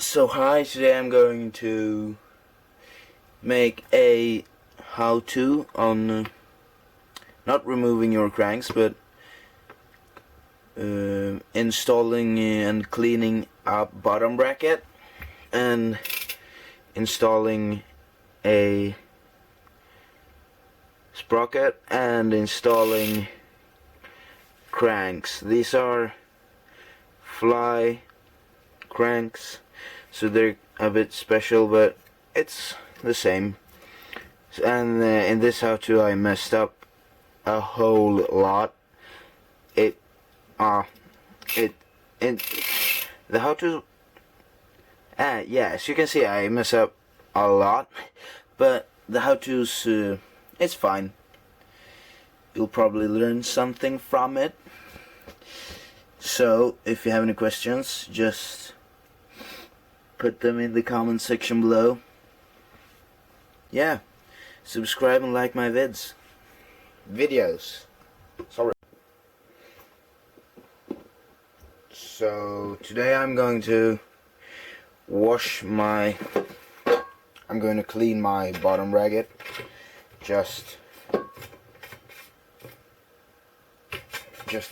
So hi, today I'm going to make a how-to on not removing your cranks, but installing and cleaning a bottom bracket and installing a sprocket and installing cranks. These are fly cranks, so they're a bit special, but it's the same. And in this how-to I messed up a whole lot. The how-to, yeah, as you can see, I mess up a lot, but the how-to's, it's fine. You'll probably learn something from it. So if you have any questions, just put them in the comment section below. Yeah, subscribe and like my videos. Sorry. So today I'm going to clean my bottom bracket, just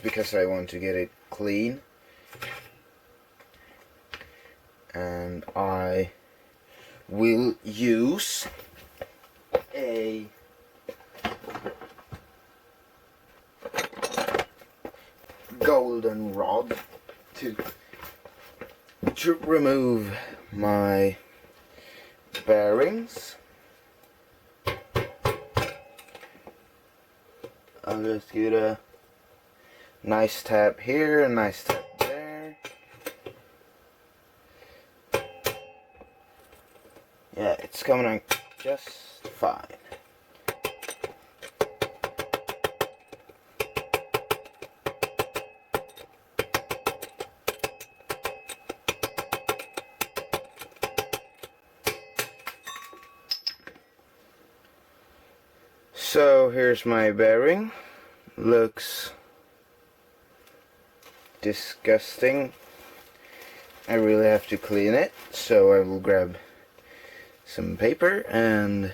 because I want to get it clean. And I will use a golden rod to remove my bearings. I'll just give it a nice tap here, a nice tap there. Yeah, it's coming out just fine. So here's my bearing. Looks disgusting. I really have to clean it, so I will grab some paper and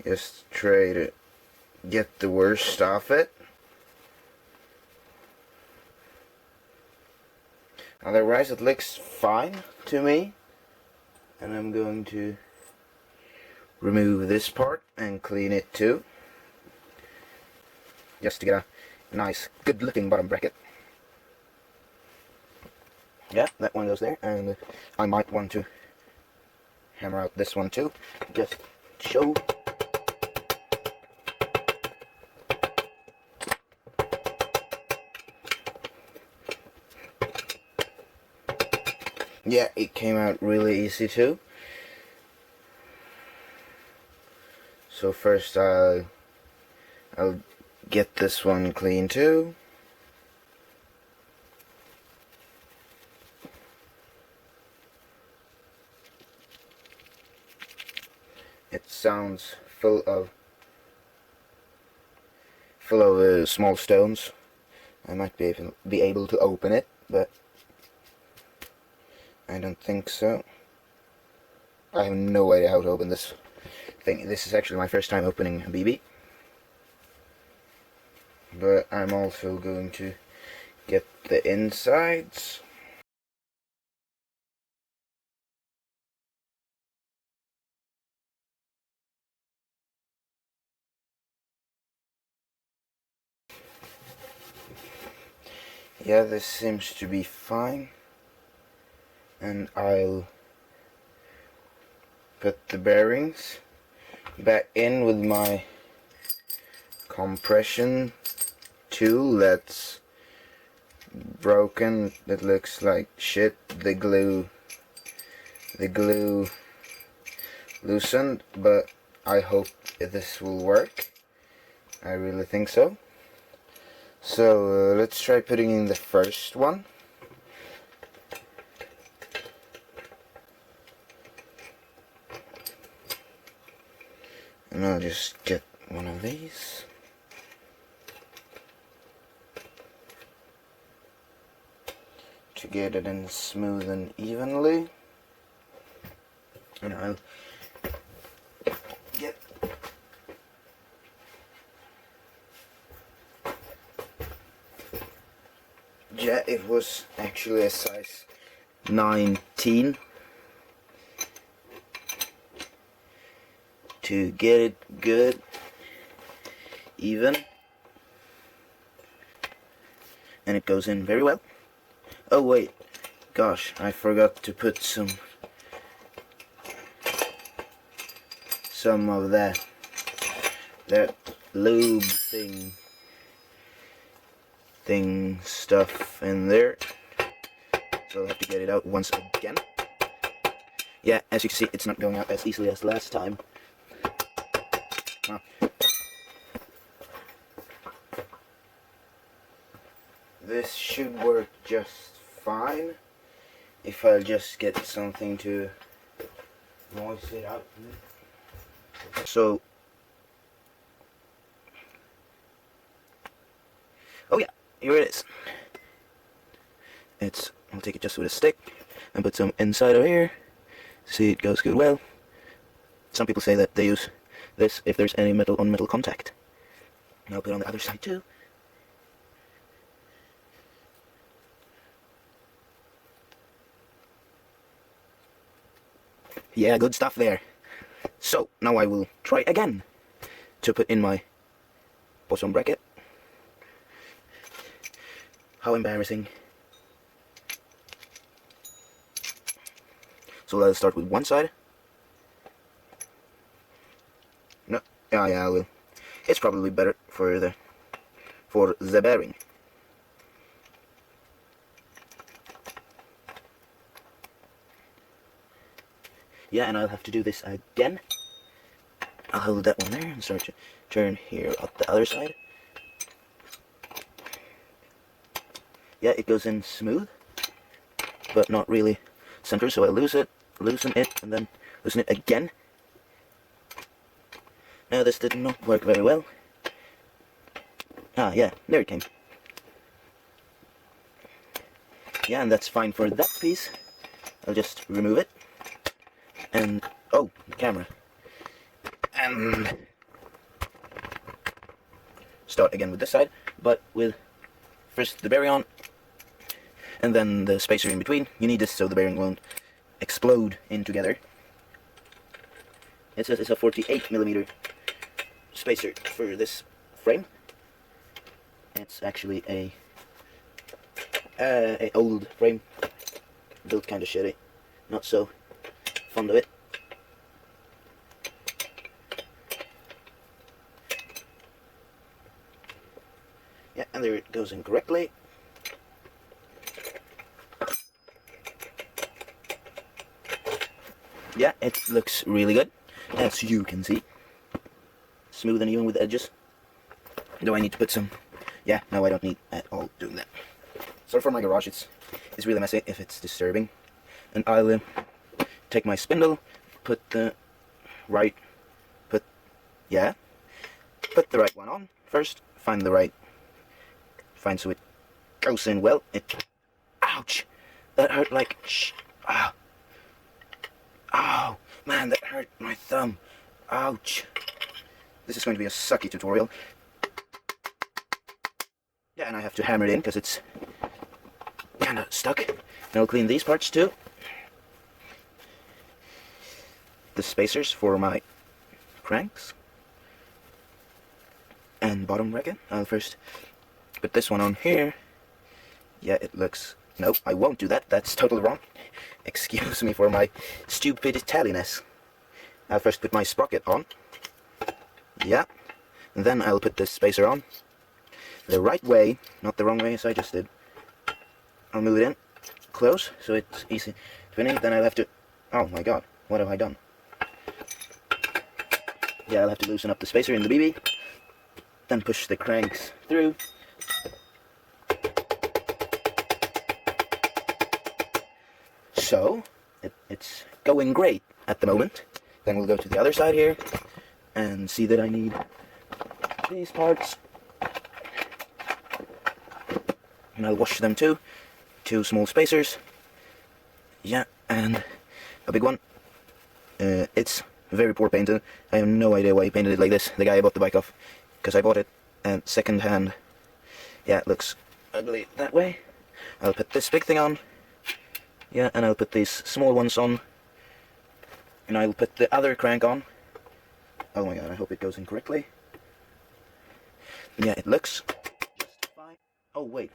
just try to get the worst off it. Otherwise it looks fine to me, and I'm going to remove this part and clean it too, just to get a nice good looking bottom bracket. Yeah, that one goes there, and I might want to hammer out this one too, just to show. Yeah, it came out really easy too. So first I'll get this one clean too. It sounds full of small stones. I might be able to open it, but I don't think so. I have no idea how to open this thing. This is actually my first time opening a BB. But I'm also going to get the insides. Yeah, this seems to be fine. And I'll put the bearings back in with my compression tool that's broken. It looks like shit. The glue loosened, but I hope this will work. I really think so. So let's try putting in the first one. And I'll just get one of these. to get it in smooth and evenly. And I'll get yeah, it was actually a size 19 to get it good, even, and it goes in very well. Oh wait, gosh, I forgot to put some of that lube thing stuff in there, so I'll have to get it out once again. Yeah, as you can see, it's not going out as easily as last time. This should work just fine if I'll just get something to moisten it out. So, oh yeah, here it is. I'll take it just with a stick and put some inside of here. See, it goes good well. Some people say that they use this if there's any metal on metal contact. And I'll put it on the other side too. Yeah, good stuff there. So, now I will try again to put in my bottom bracket. How embarrassing. So I'll start with one side. No, yeah, I will. It's probably better for the bearing. Yeah, and I'll have to do this again. I'll hold that one there and start to turn here up the other side. Yeah, it goes in smooth, but not really center, so I loosen it, and then loosen it again. Now this did not work very well. Ah, yeah, there it came. Yeah, and that's fine for that piece. I'll just remove it. And, oh, the camera. And start again with this side, but with first the bearing on, and then the spacer in between. You need this so the bearing won't explode in together. It says it's a 48mm spacer for this frame. It's actually a old frame, built kind of shitty, not so fond of it. Yeah, and there it goes in correctly. Yeah, it looks really good, as you can see. Smooth and even with the edges. Do I need to put some? Yeah, no, I don't need at all doing that. So for my garage, it's really messy if it's disturbing. And I'll take my spindle, put the right one on first. Find so it goes in well. Ouch! That hurt like oh man, that hurt my thumb. Ouch! This is going to be a sucky tutorial. Yeah, and I have to hammer it in because it's kind of stuck. And I'll clean these parts too. The spacers for my cranks and bottom bracket. I'll first put this one on here. Yeah, it looks... Nope, I won't do that. That's totally wrong. Excuse me for my stupid Italianness. I'll first put my sprocket on. Yeah. And then I'll put this spacer on. The right way, not the wrong way as I just did. I'll move it in close so it's easy to finish. Then I'll have to... Oh my god, what have I done? Yeah, I'll have to loosen up the spacer in the BB. Then push the cranks through. So, it's going great at the moment. Then we'll go to the other side here and see that I need these parts. And I'll wash them too 2 small spacers. Yeah, and a big one. It's very poor painted. I have no idea why he painted it like this. The guy I bought the bike off, because I bought it and second hand. Yeah, it looks ugly that way. I'll put this big thing on. Yeah, and I'll put these small ones on. And I'll put the other crank on. Oh my god, I hope it goes in correctly. Yeah, it looks just fine. Oh wait.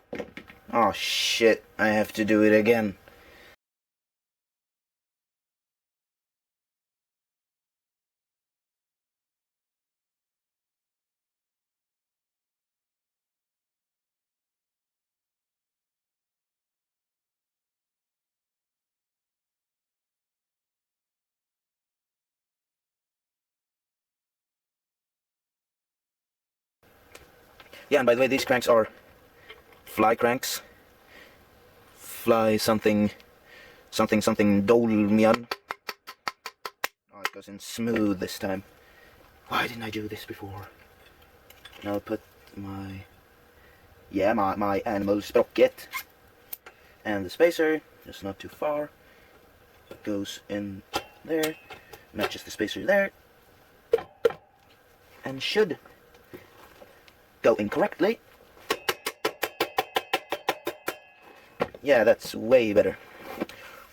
Oh shit, I have to do it again. Yeah, and by the way, these cranks are Fly cranks. Fly something Dolmen. Oh, it goes in smooth this time. Why didn't I do this before? Now I'll put my animal sprocket and the spacer, just not too far. It goes in there, matches the spacer there, and should go in correctly. Yeah, that's way better.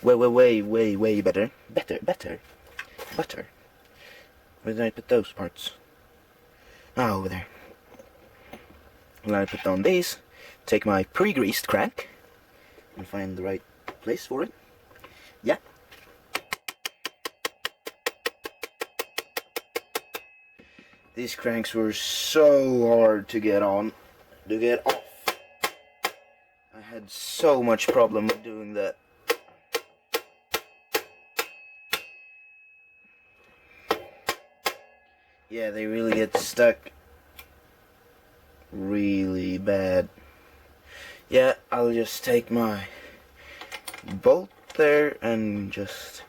Way better. Better. Where did I put those parts? Ah, over there. Well, I put on these, take my pre-greased crank, and find the right place for it. Yeah. These cranks were so hard to get on, to get off. I had so much problem with doing that. Yeah, they really get stuck really bad. Yeah, I'll just take my bolt there and just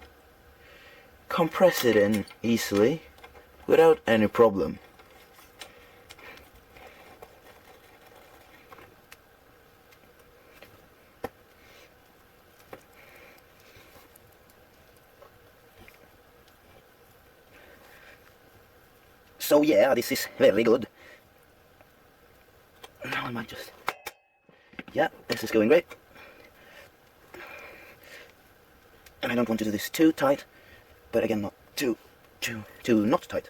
compress it in easily without any problem. So yeah, this is very good. Now I might just... Yeah, this is going great. And I don't want to do this too tight, but again not too not tight.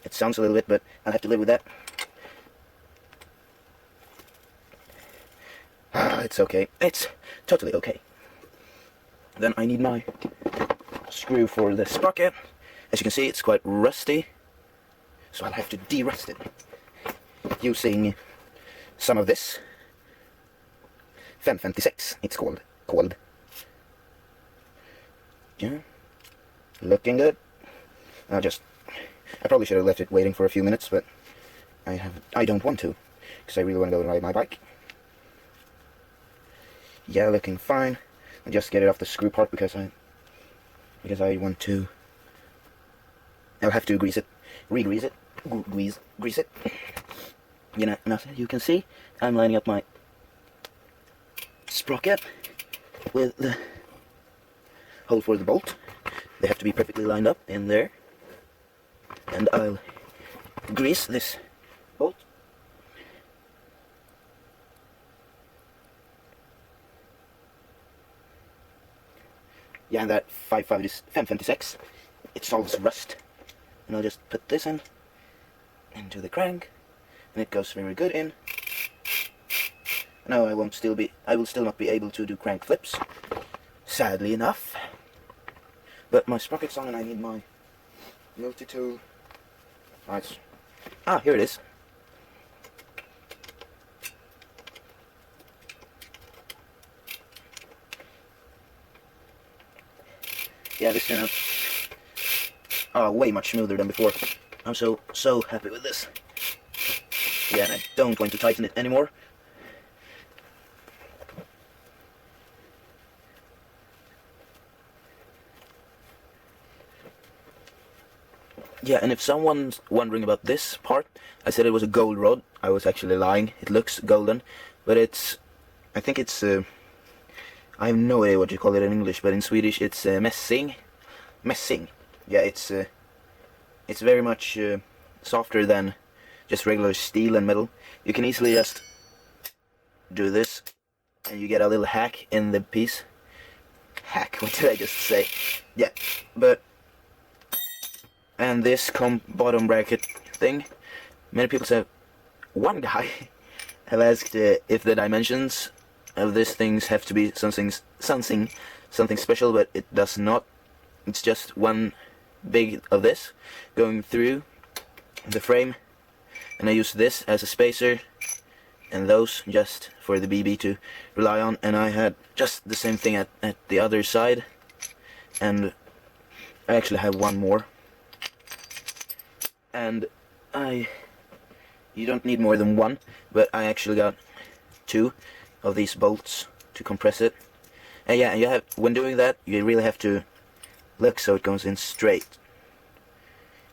It sounds a little bit, but I'll have to live with that. It's okay. It's totally okay. Then I need my screw for the sprocket. As you can see, it's quite rusty, so I'll have to de-rust it using some of this 556 it's called. Yeah, looking good. I probably should have left it waiting for a few minutes, but I don't want to, because I really want to go and ride my bike. Yeah, looking fine. I'll just get it off the screw part because I want to. I'll have to grease it, re-grease it, grease it. You know, as you can see, I'm lining up my sprocket with the hole for the bolt. They have to be perfectly lined up in there. And I'll grease this bolt. Yeah, and that 556, it's all this rust. And I'll just put this into the crank, and it goes very good in. Now I will still not be able to do crank flips, sadly enough. But my sprocket's on, and I need my multi-tool. Here it is. Yeah, this turned out way much smoother than before. I'm so happy with this. Yeah, and I don't want to tighten it anymore. Yeah, and if someone's wondering about this part, I said it was a gold rod. I was actually lying. It looks golden, but it's I think it's I have no idea what you call it in English, but in Swedish it's messing. Yeah, it's very much softer than just regular steel and metal. You can easily just do this and you get a little hack in the piece. Hack, what did I just say? Yeah, but and this bottom bracket thing, many people say, one guy have asked if the dimensions of these things have to be something special, but it does not. It's just one big of this going through the frame, and I use this as a spacer and those just for the BB to rely on, and I had just the same thing at the other side, and I actually have one more, and you don't need more than one, but I actually got 2 of these bolts to compress it. And yeah, when doing that, you really have to look so it goes in straight.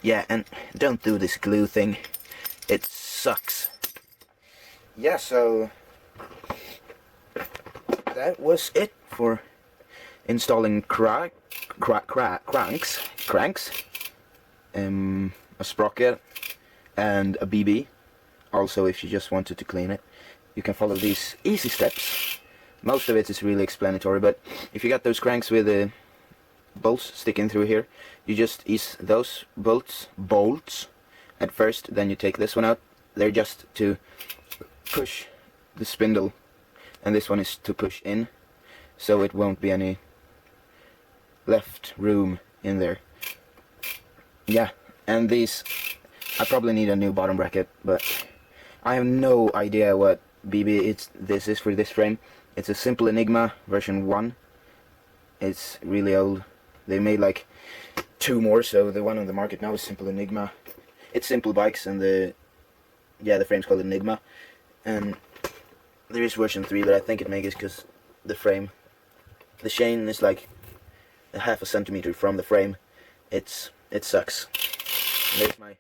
Yeah, and don't do this glue thing. It sucks. Yeah, so that was it for installing cranks, a sprocket, and a BB. Also, if you just wanted to clean it, you can follow these easy steps. Most of it is really explanatory, but if you got those cranks with the bolts sticking through here, you just ease those bolts at first, then you take this one out. They're just to push the spindle, and this one is to push in, so it won't be any left room in there. Yeah, and these, I probably need a new bottom bracket, but I have no idea what BB this is for this frame. It's a simple Enigma version 1. It's really old. They made like 2 more, so the one on the market now is simple Enigma. It's simple bikes, and the frame's called Enigma. And there is version 3, but I think it makes it because the chain is like a half a centimeter from the frame. It sucks. There's my